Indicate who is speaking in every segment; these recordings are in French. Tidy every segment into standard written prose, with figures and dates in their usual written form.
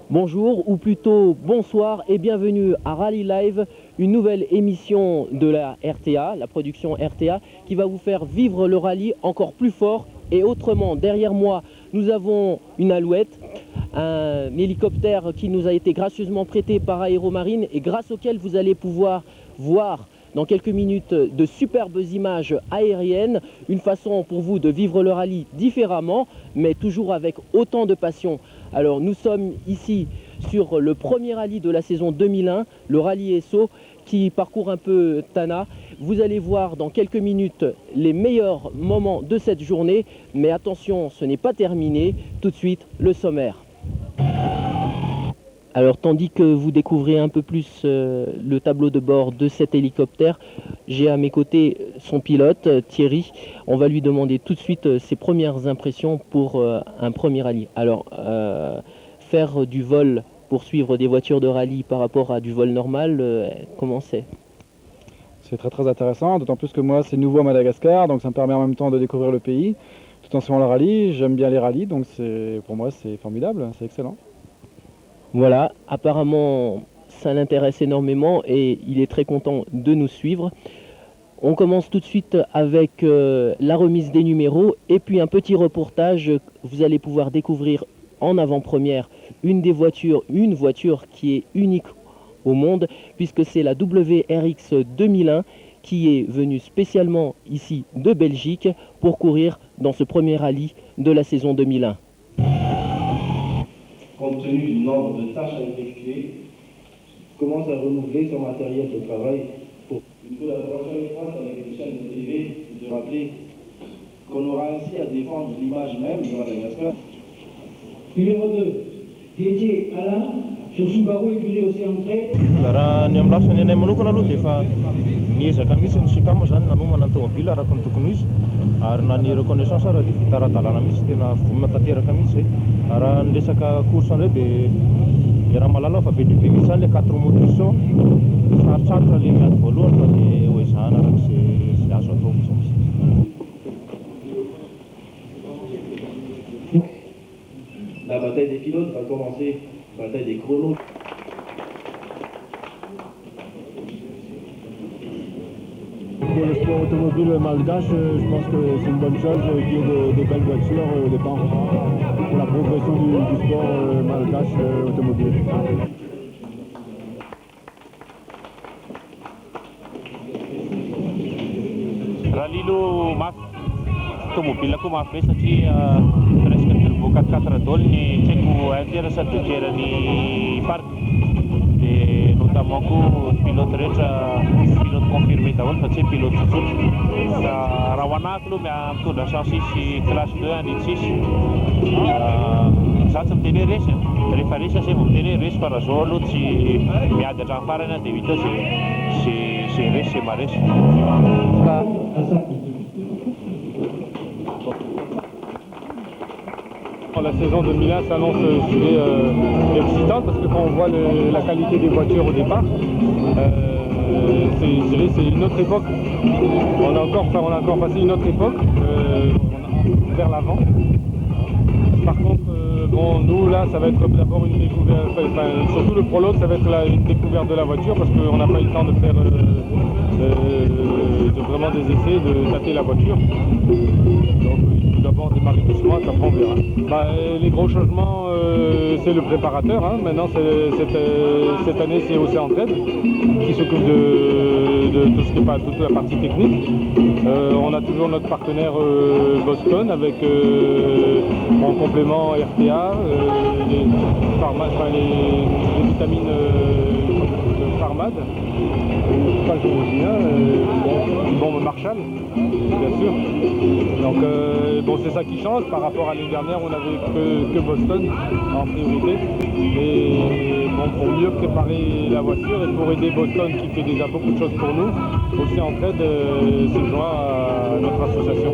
Speaker 1: Bonjour ou plutôt bonsoir et bienvenue à Rally Live, une nouvelle émission de la RTA, la production RTA, qui va vous faire vivre le rallye encore plus fort et autrement. Derrière moi, nous avons une Alouette, un hélicoptère qui nous a été gracieusement prêté par Aéromarine et grâce auquel vous allez pouvoir voir dans quelques minutes de superbes images aériennes, une façon pour vous de vivre le rallye différemment, mais toujours avec autant de passion. Alors nous sommes ici sur le premier rallye de la saison 2001, le rallye Esso, qui parcourt un peu Tana. Vous allez voir dans quelques minutes les meilleurs moments de cette journée, mais attention, ce n'est pas terminé. Tout de suite, le sommaire. Alors tandis que vous découvrez un peu plus le tableau de bord de cet hélicoptère, j'ai à mes côtés son pilote Thierry. On va lui demander tout de suite ses premières impressions pour un premier rallye. Alors faire du vol pour suivre des voitures de rallye par rapport à du vol normal, comment c'est?
Speaker 2: C'est très intéressant, d'autant plus que moi c'est nouveau à Madagascar, donc ça me permet en même temps de découvrir le pays, tout en suivant le rallye. J'aime bien les rallyes, donc pour moi c'est formidable, c'est excellent.
Speaker 1: Voilà, apparemment ça l'intéresse énormément et il est très content de nous suivre. On commence tout de suite avec la remise des numéros et puis un petit reportage. Vous allez pouvoir découvrir en avant-première une voiture qui est unique au monde, puisque c'est la WRX 2001 qui est venue spécialement ici de Belgique pour courir dans ce premier rallye de la saison 2001.
Speaker 3: Compte tenu du nombre de tâches à effectuer, commence à renouveler son matériel de travail pour une collaboration étroite avec les chaînes de TV, de rappeler qu'on aura ainsi à défendre l'image même de Madagascar.
Speaker 4: Numéro 2, Dédié Alain sur Subaru écurie Océan Trait.
Speaker 5: Raha ny amin'ny lafiny anay manokana aloha dia efa niezaka mihitsy ny sikamo zany nanomana ny tomobile araka ny tokony izy ary na ny reconnaissance raha dia fitaran-dalana mihitsy tena vonona tanteraka mihitsy zay. Raha ny resaka course indray dia raha mahalala fa be dia be mihitsy zany le 4 motriso sarotsarotra le miady voalohany fa dia hoe zahana arak'izay azo atao mihitsy.
Speaker 3: La bataille des pilotes va commencer, bataille des chronos.
Speaker 6: Pour le sport automobile malgache, je pense que c'est une bonne chose qu'il y ait de belles voitures au départ pour la progression du sport malgache automobile.
Speaker 5: Rallye mafy tomobile koa mafy be satria presque mivoaka 4 dôle ny tsy haiko interne sa dojerany parc dia notamment koa ny pilote rehetra pilote confirmé daholo fa tsy hoe pilote tsotsotra. Raha ho anahako aloha mitondra chance isy classe 2 any tsisy za tsy miteny hoe resy rehefa resy zay vao miteny hoe resy fa raha zao aloha tsy miady hatramin'ny farany dia vita zay resy zay maresy.
Speaker 6: La saison 2001 s'annonce excitante parce que quand on voit la qualité des voitures au départ, c'est une autre époque. On a encore passé une autre époque vers l'avant. Par contre, nous là, ça va être d'abord une découverte, surtout le prologue, ça va être une découverte de la voiture parce qu'on n'a pas eu le temps de faire vraiment des essais, de tâter la voiture. Donc, d'abord démarrer doucement, après on verra. Les gros changements, c'est le préparateur. Hein. Maintenant, cette année, c'est Océan Trade qui s'occupe de tout ce qui est pas toute la partie technique. On a toujours notre partenaire Boston avec en complément RTA, les vitamines de Pharmad, pas une bombe Marshall, bien sûr. Donc c'est ça qui change par rapport à l'année dernière où on n'avait que Boston en priorité. Et pour mieux préparer la voiture et pour aider Boston qui fait déjà beaucoup de choses pour nous, aussi en traide s'est joint à notre association.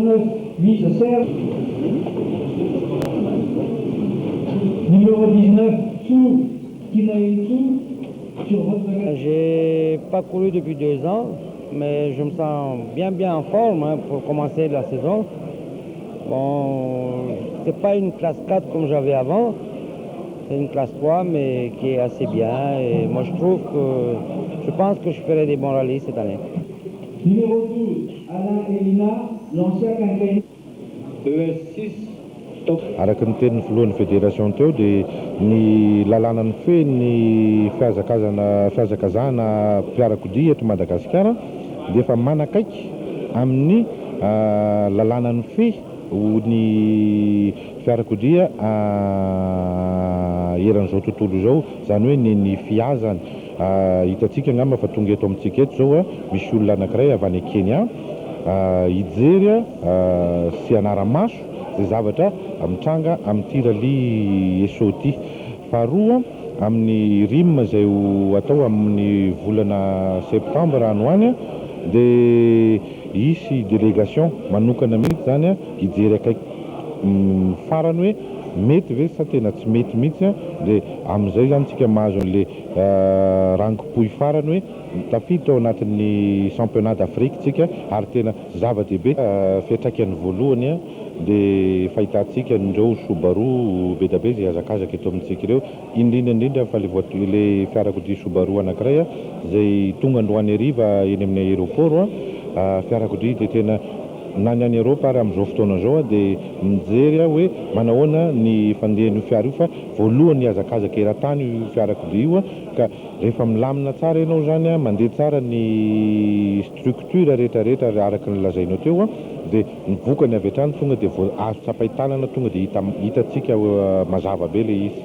Speaker 4: 9, Miss Serge. Numéro 19, Sou, Kinaïtou, sur votre gare.
Speaker 7: J'ai pas couru depuis 2 ans, mais je me sens bien en forme pour commencer la saison. Bon, c'est pas une classe 4 comme j'avais avant, c'est une classe 3, mais qui est assez bien. Et moi, je pense que je ferai des bons rallyes cette année.
Speaker 4: Numéro 12, Alain Elina, l'ancien quinquennat. ES6, stop.
Speaker 8: Araka ny tenin'ny voalohan'ny fédération teo dia ny lalàna ny fe ny fihazakazahana mpiarakodia eto Madagasikara dia efa manakaiky amin'ny lalàna ny fe ny fiarakodia eran'izao tontolo izao, zany hoe ny fihazany. Hitantsika angamba fa tonga eto amintsika eto zao misy olona anankiray avy any Kenya hijery sy anara-maso zay zavatra mitranga amin'ity rally Esso ity. Faharoa amin'ny RIM izay atao amin'ny volana septambra any hoany dia hisy délégation manokana mihitsy zany hijery akaiky farany hoe mety ve sa tena tsy mety mihitsy dia amin'izay zany tsika mahazo an'le rango-poy farany hoe tafiditra ao anatin'ny championnat d'Afrique tsika ary tena zava-dehibe fiantraikan'ny voalohany dia fahitantsika indreo Subaru be da be izay hazakazaka eto amintsika ireo, indrindra fa le fiarakodia Subaru anankiray izay tonga androany hariva eny amin'ny aéroport fiarakodia dia tena na ny any Europa ary amin'izao fotoana izao dia mijery hoe manahoana ny fandehan'io fiara io, fa voalohany hazakazaka eran-tany io fiarakodia io ka rehefa milamina tsara ianao zany mandeha tsara ny structure rehetrarehetra araka ny lazainao teo dia ny vokany avy hatrany tonga dia azo tsapaitanana tonga dia hitantsika mazava be le izy.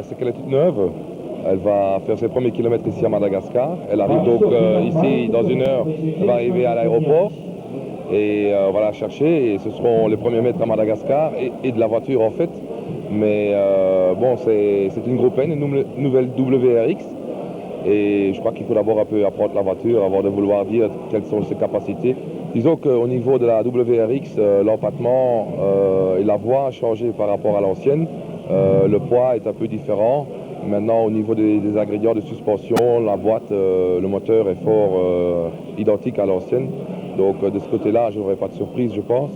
Speaker 9: C'est qu'elle est toute neuve, elle va faire ses premiers kilomètres ici à Madagascar. Elle arrive donc ici dans 1 heure, elle va arriver à l'aéroport et on va la chercher et ce seront les premiers mètres à Madagascar et de la voiture en fait. Mais bon, c'est une Groupenne, une nouvelle WRX et je crois qu'il faut d'abord un peu apprendre la voiture avant de vouloir dire quelles sont ses capacités. Disons qu'au niveau de la WRX, l'empattement et la voie a changé par rapport à l'ancienne. Le poids est un peu différent. Maintenant, au niveau des ingrédients de suspension, la boîte, le moteur est fort identique à l'ancienne. Donc de ce côté-là, je n'aurai pas de surprise, je pense.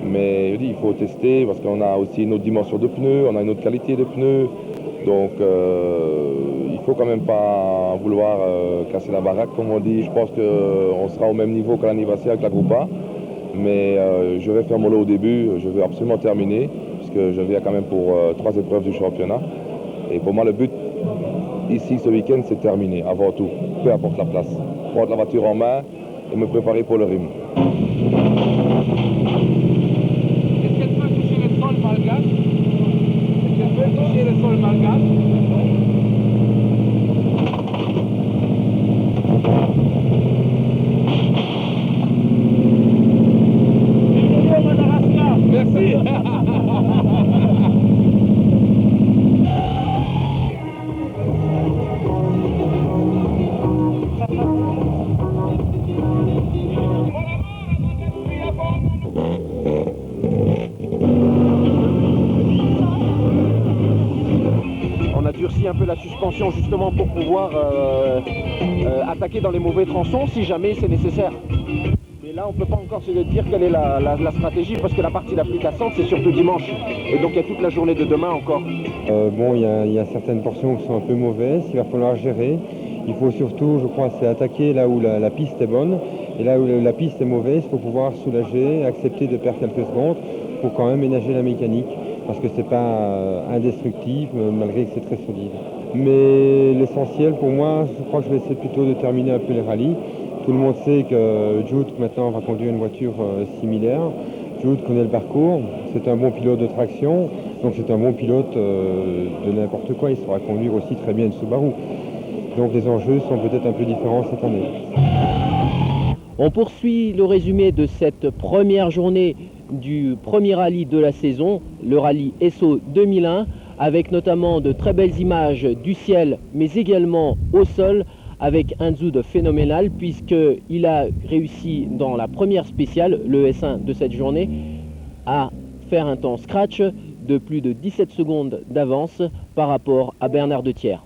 Speaker 9: Mais je dis, il faut tester parce qu'on a aussi une autre dimension de pneus, on a une autre qualité de pneus. Donc il faut quand même pas vouloir casser la baraque, comme on dit. Je pense qu'on sera au même niveau qu'à l'anniversaire avec la Groupa. Mais je vais faire mon lot au début, je vais absolument terminer. Que je viens quand même pour 3 épreuves du championnat. Et pour moi, le but ici ce week-end, c'est terminer avant tout, peu importe la place. Prendre la voiture en main et me préparer pour le RIM.
Speaker 10: Est-ce qu'elle peut toucher le sol malgache? Est-ce qu'elle peut toucher le sol malgache? Merci.
Speaker 11: On a durci un peu la suspension justement pour pouvoir attaquer dans les mauvais tronçons si jamais c'est nécessaire. Mais là, on ne peut pas encore se dire quelle est la stratégie parce que la partie la plus cassante, c'est surtout dimanche. Et donc, il y a toute la journée de demain encore.
Speaker 12: Bon, il y a certaines portions qui sont un peu mauvaises, il va falloir gérer. Il faut surtout, je crois, c'est attaquer là où la piste est bonne. Et là où la piste est mauvaise, il faut pouvoir soulager, accepter de perdre quelques secondes pour quand même ménager la mécanique. Parce que c'est pas indestructible, malgré que c'est très solide. Mais l'essentiel pour moi, je crois que je vais essayer plutôt de terminer un peu les rallyes. Tout le monde sait que Jude maintenant va conduire une voiture similaire. Jude connaît le parcours, c'est un bon pilote de traction. Donc c'est un bon pilote de n'importe quoi, il saura conduire aussi très bien une Subaru. Donc les enjeux sont peut-être un peu différents cette année.
Speaker 1: On poursuit le résumé de cette première journée du premier rallye de la saison, le rallye Esso 2001, avec notamment de très belles images du ciel, mais également au sol, avec un zoom phénoménal, puisqu'il a réussi dans la première spéciale, le S1 de cette journée, à faire un temps scratch de plus de 17 secondes d'avance par rapport à Bernard de Thiers.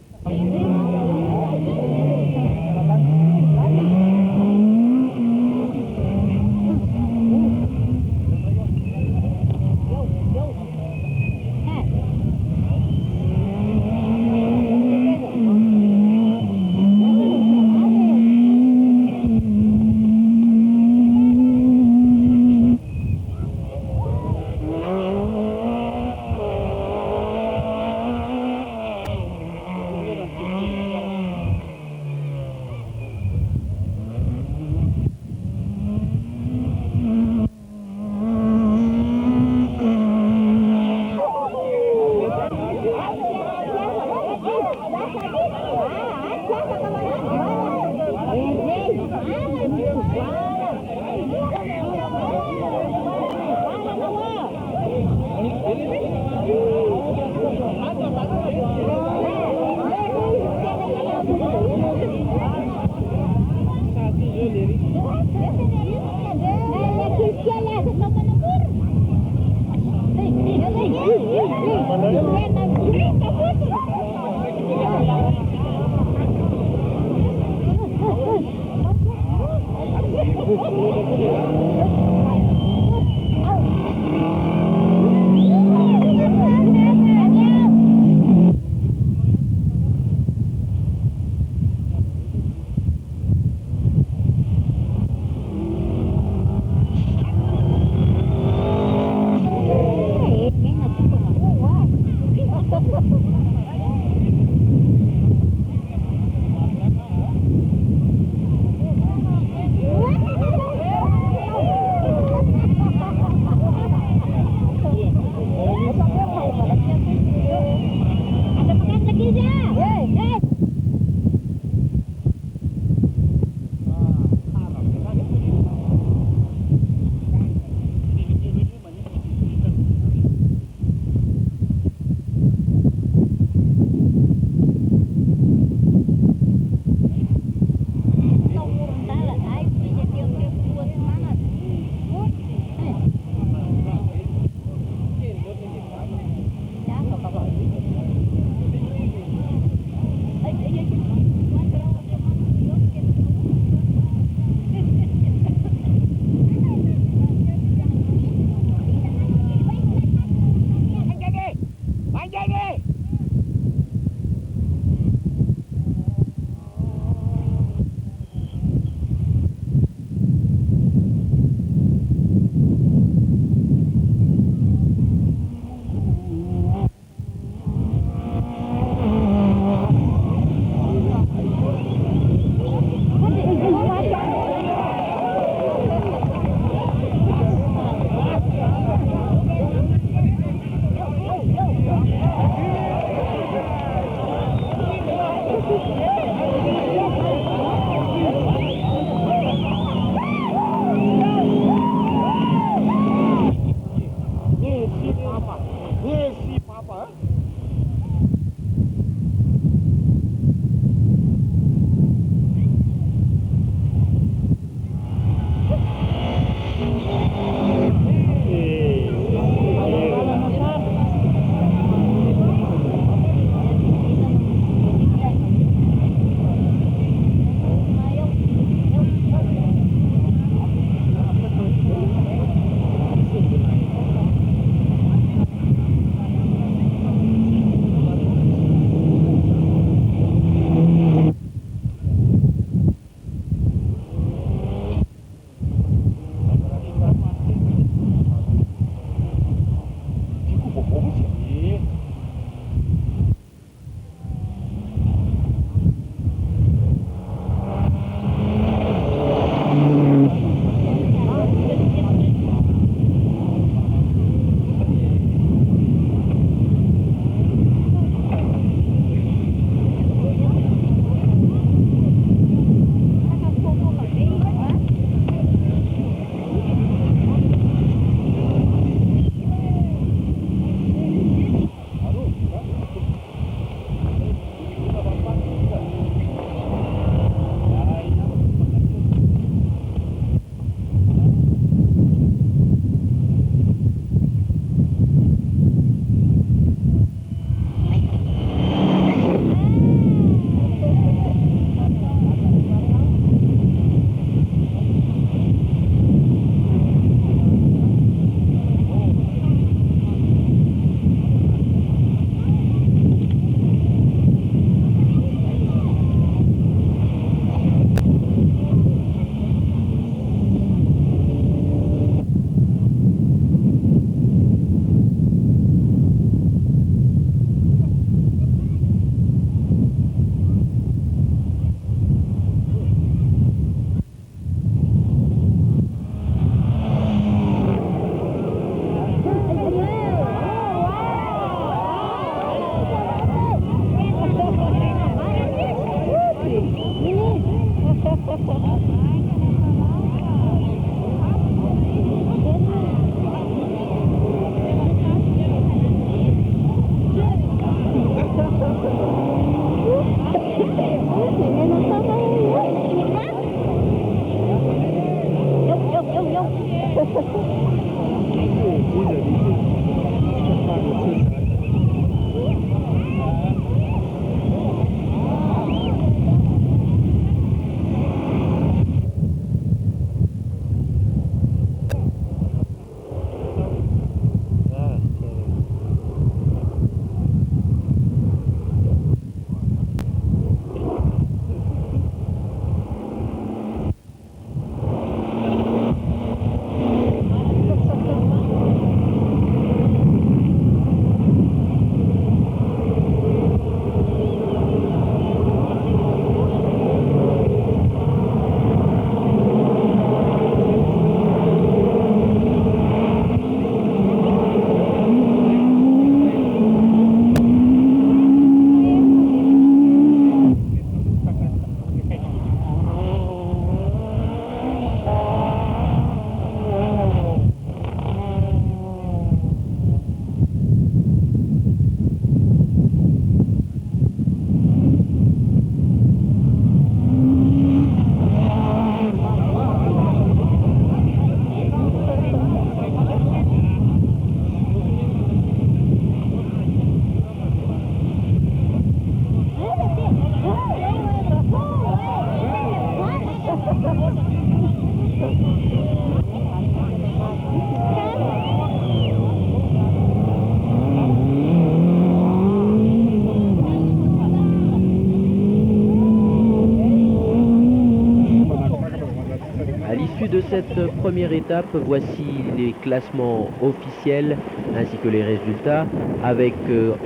Speaker 1: cette première étape, voici les classements officiels ainsi que les résultats. Avec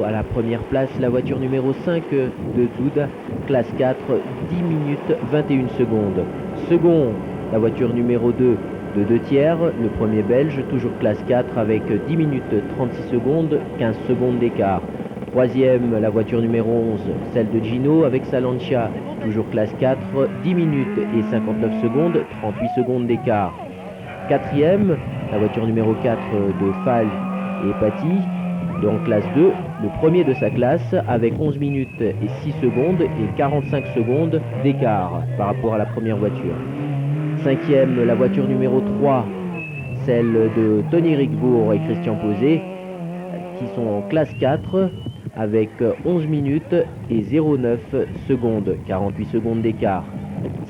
Speaker 1: à la première place la voiture numéro 5 de Zoud, classe 4, 10 minutes 21 secondes. Second, la voiture numéro 2 de 2 tiers, le premier belge, toujours classe 4 avec 10 minutes 36 secondes, 15 secondes d'écart. Troisième, la voiture numéro 11, celle de Gino avec sa Lancia, toujours classe 4, 10 minutes et 59 secondes, 38 secondes d'écart. Quatrième, la voiture numéro 4 de Fall et Paty, donc classe 2, le premier de sa classe avec 11 minutes et 6 secondes et 45 secondes d'écart par rapport à la première voiture. Cinquième, la voiture numéro 3, celle de Tony Rickbourg et Christian Posé, qui sont en classe 4 avec 11 minutes et 0,9 secondes, 48 secondes d'écart.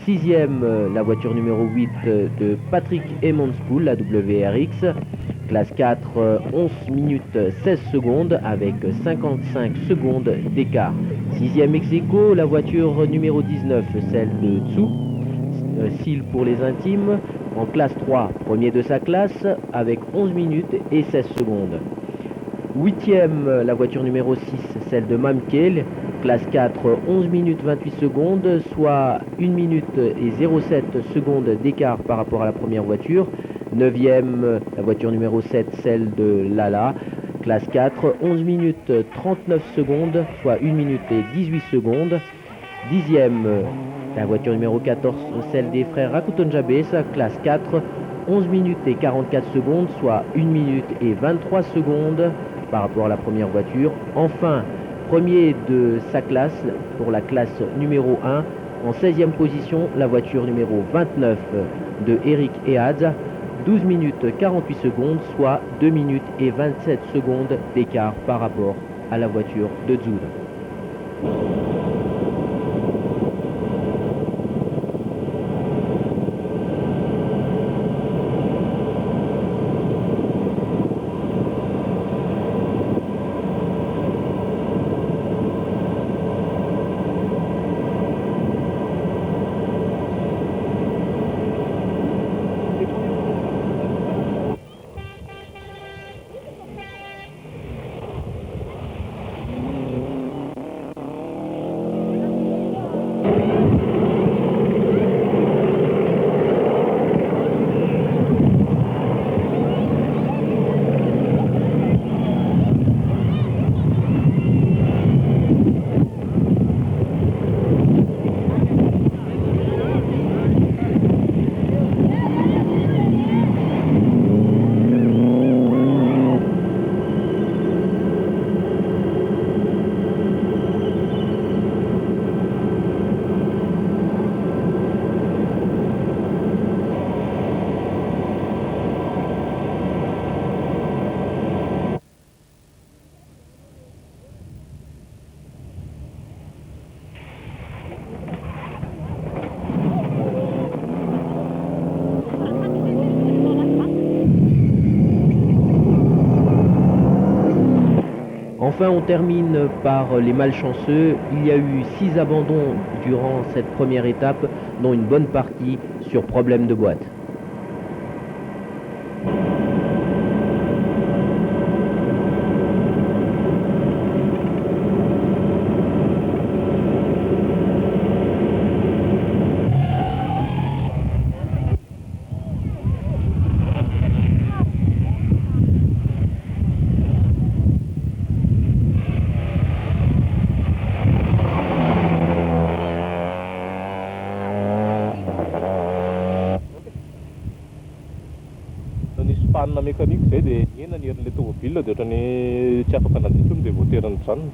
Speaker 1: Sixième, la voiture numéro 8 de Patrick Emmonspool, la WRX, classe 4, 11 minutes 16 secondes avec 55 secondes d'écart. Sixième ex-aequo, la voiture numéro 19, celle de Tsu, Seal pour les intimes, en classe 3, premier de sa classe, avec 11 minutes et 16 secondes. Huitième, la voiture numéro 6, celle de Mamkel, classe 4, 11 minutes 28 secondes, soit 1 minute et 0,7 secondes d'écart par rapport à la première voiture. Neuvième, la voiture numéro 7, celle de Lala, classe 4, 11 minutes 39 secondes, soit 1 minute et 18 secondes. Dixième, la voiture numéro 14, celle des frères Rakutonjabes, classe 4, 11 minutes et 44 secondes, soit 1 minute et 23 secondes par rapport à la première voiture. Enfin, premier de sa classe pour la classe numéro 1, en 16e position, la voiture numéro 29 de Eric Eadz, 12 minutes 48 secondes, soit 2 minutes et 27 secondes d'écart par rapport à la voiture de Zoud. Enfin, on termine par les malchanceux. Il y a eu 6 abandons durant cette première étape, dont une bonne partie sur problème de boîte.
Speaker 5: panne mécanique zay dia ena ny herin'ilay tomobile dia ohatrany tsy afaka nandeha dia voaterany mijanona.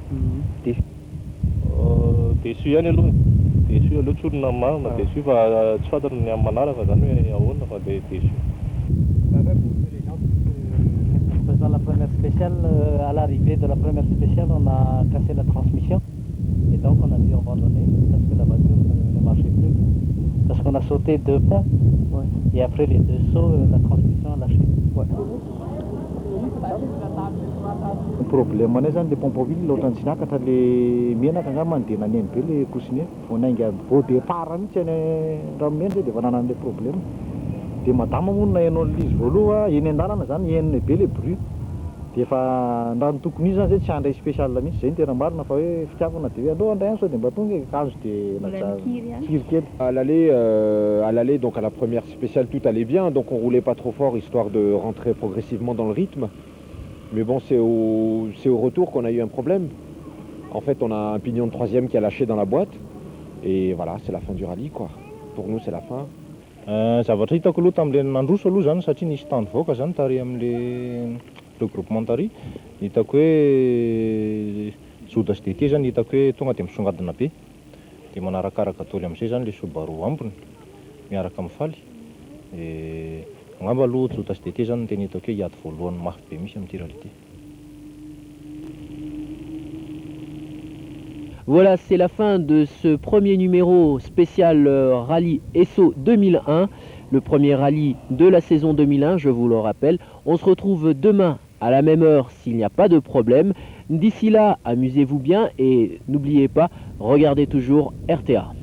Speaker 5: Déçu ihany aloha, déçu aloha tsy olona marina, déçu fa tsy fantatra ny amin'ny manaraka zany hoe ahoana fa dia déçu.
Speaker 13: Faisant la première spéciale, à l'arrivée de la première spéciale, on a cassé la transmission et donc on a dû abandonner parce que la voiture ne marchait plus. Parce qu'on a sauté 2 pas et après les 2 sauts, la transmission a lâché.
Speaker 14: Problème zany le pompoville loatrany tsy nakatra le menaka angambany dia naneny be le coussinet vao nainga vao départ mihitsy raha mendy dia efa nanana le problème. dia madama moa no nahainao an'ilay izy voaloha eny an-dalana zany henony be le bruit dia efa raha ny tokony izy zany zay tsy handray spécial mihitsy zay ny tena marina fa hoe fitiavana dia hoe aleo andray any sao dia mba tonga kazo dia lasa kiry kely.
Speaker 11: À l'aller, donc à la première spéciale, tout allait bien, donc on roulait pas trop fort histoire de rentrer progressivement dans le rythme. Mais bon, c'est au retour qu'on a eu un problème. En fait, on a un pignon de troisième qui a lâché dans la boîte. Et voilà, c'est la fin du rallye, quoi. Pour nous, c'est la fin.
Speaker 15: Zavatra hitako aloha tam'le nandroso aloha zany satria nisy tandrovoaka zany tary am'le regroupement tary hitako hoe Zoda sy Détier zany hitako hoe tonga dia misongadina be dia manarakaraka daholo amin'izay zany le Subaru ambony miaraka mifaly angamba aloha Zoda sy Détier zany no tena hitako hoe hiady voalohany mafy be misy amin'ity rallye ity.
Speaker 1: Voilà, c'est la fin de ce premier numéro spécial Rallye Esso 2001, le premier rallye de la saison 2001, je vous le rappelle. On se retrouve demain à la même heure s'il n'y a pas de problème. D'ici là, amusez-vous bien et n'oubliez pas, regardez toujours RTA.